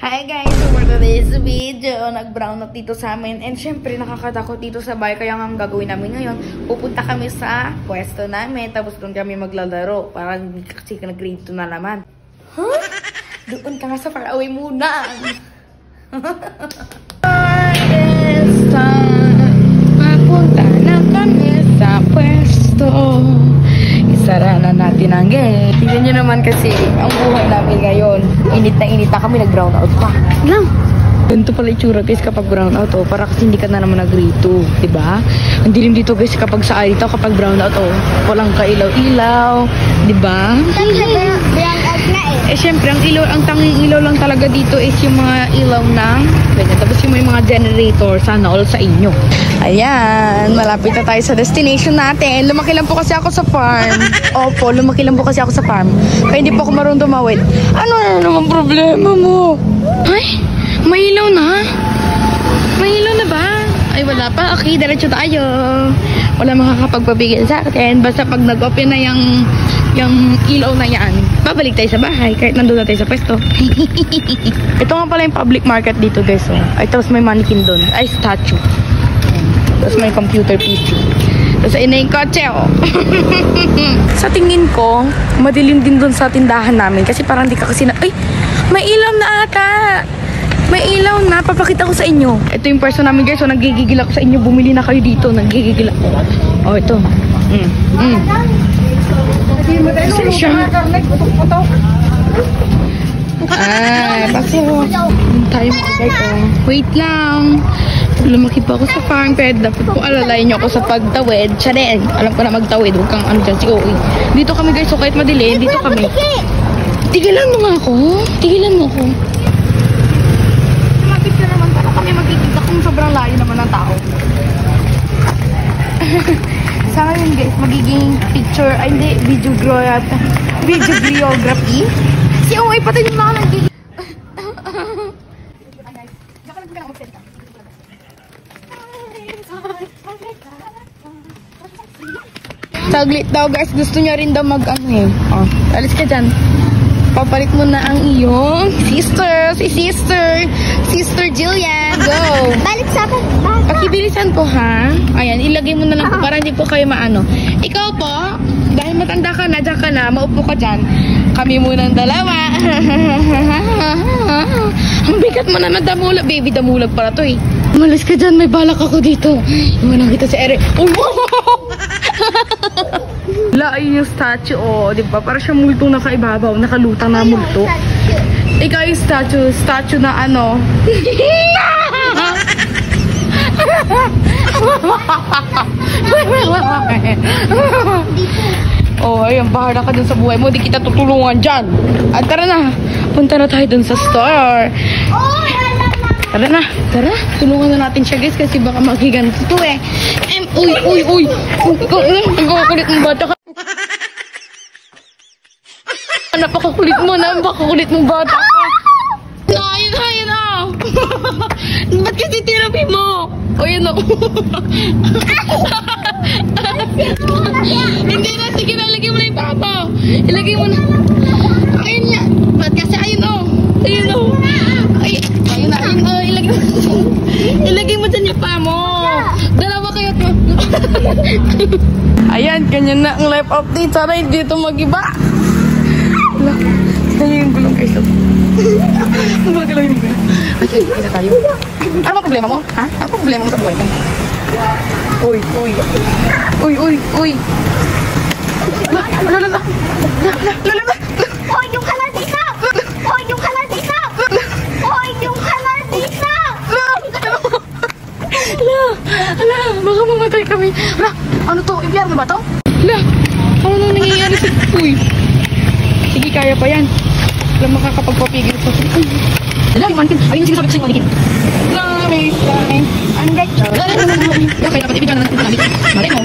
Hi guys! So for today's video, nag-brown out dito sa amin. And syempre, nakakatakot dito sa bahay. Kaya nga ang gagawin namin ngayon, pupunta kami sa pwesto namin. Tapos doon kami maglalaro. Parang kasi nag-grade 2 na naman. Huh? Doon ka nga sa far away muna. It's time. Mapunta na kami sa pwesto. Isara na natin ang gate. Tingnan nyo naman kasi ang buhay namin ngayon. Init na kami, nag-brown out pa. Lang. Ganito pala itsura guys kapag brown out oh. Para kasi hindi ka na naman nag-rito. Diba? Ang dilim dito guys kapag sa dito kapag brown out oh. Walang kailaw-ilaw. Diba? Brown out na eh. Eh syempre, ang tanging ilaw lang talaga dito is yung mga ilaw ng ganyan. Tapos yung mga generator, sana all sa inyo. Ayan, malapit na tayo sa destination natin. Lumaki lang po kasi ako sa farm. Opo, lumaki lang po kasi ako sa farm. Kaya hindi po ako marunong tumawid. Ano na naman problema mo? Ay, may ilaw na? May ilaw na ba? Ay, wala pa. Okay, diretso tayo. Wala makakapagpabigil sa akin. Basta pag nag-open na yung ilaw na yan, babalik tayo sa bahay kahit nandun na tayo sa pwesto. Ito nga pala yung public market dito guys. Oh. Ay, tapos may mannequin doon. Ay, statue. Tapos may computer PC. Tapos ayun na yung kotse oh. Sa tingin ko, madilim din doon sa tindahan namin. Kasi parang di ka kasi na... Ay, may ilaw na ata! May ilaw na, papakita ko sa inyo. Ito yung person namin guys, so nagigigil ako sa inyo. Bumili na kayo dito, nagigigil ako. Oh, ito. Saan siya? Ay, bakit oh. Tayo guys oh. Wait lang. Lumaki pa ako sa farm, pero dapat po alalayan nyo ako sa pagtawid. Siya din, alam ko na magtawid. Huwag kang ano dyan, si Oy. Dito kami guys, so kahit madilim, dito kami. Tigilan mo nga ako. Tigilan mo ako. Kami magkikita kung sobrang layo naman ng tao. Sa ngayon guys, magiging picture, ay hindi, videography. Si Oy, patay yung mga nagiging. Saglit daw guys, gusto niya rin daw mag-ano eh. Oh, alis ka dyan. Papalit mo na ang iyong sister Jillian, go! Balik sa akin. Pakibilisan po ha. Ayan, ilagay mo na lang po para hindi po kayo maano. Ikaw po, dahil matanda ka na, dyan ka na, maupo ka dyan. Kami munang dalawa. Ang bigat mo na damulag. Baby, damulag pala to eh. Umalis ka dyan, may balak ako dito. Iwanan kita sa ere. Wala ay yung statue oh, di ba? Para siya multo na kaibabaw, nakalutang na multo. Ikaw yung statue na ano. Oh, ayun, bahala ka dun sa buhay mo, di kita tutulungan dyan. At tara na, punta na tayo dun sa store. Tara na, tara, tulungan na natin siya guys kasi baka magiganto to eh. Uy, napakakulit mong bata ka. Napakakulit mong bata ka. Ayun na. Ba't kasi therapy mo? O yun o. Hindi na, sige na, ilagay mo na yung papa. Ilagay mo na. Ayun niya. Ba't kasi ayun o. Ayun o. Ayun o. Ilagay mo dyan yung pa mo. Dalawa kayo to. Ayan, ganyan na ang life update. Sana hindi ito mag-iba. Saan yung gulong kayo? Bakit lang yung gulong? Okay, isa tayo. Ano ba problema mo? Ha? Ano problema mo sa buhay mo? Uy. Lala. Hoy, yung kaladita! Hoy, yung kaladita! Hoy, yung kaladita! Ala, baka mamatay kami. Ala, ano to? Ibiyar na ba to? Ala, ano nang nangyayari sa... Uy. Sige, kaya pa yan. Wala makakapagpapigil sa... Ala, yung mannequin. Ayun, sige sabi ko sa yung mannequin. Ala, may time. Ang gacho. Okay, dapat ibigyan na natin sa mannequin. Malay mo.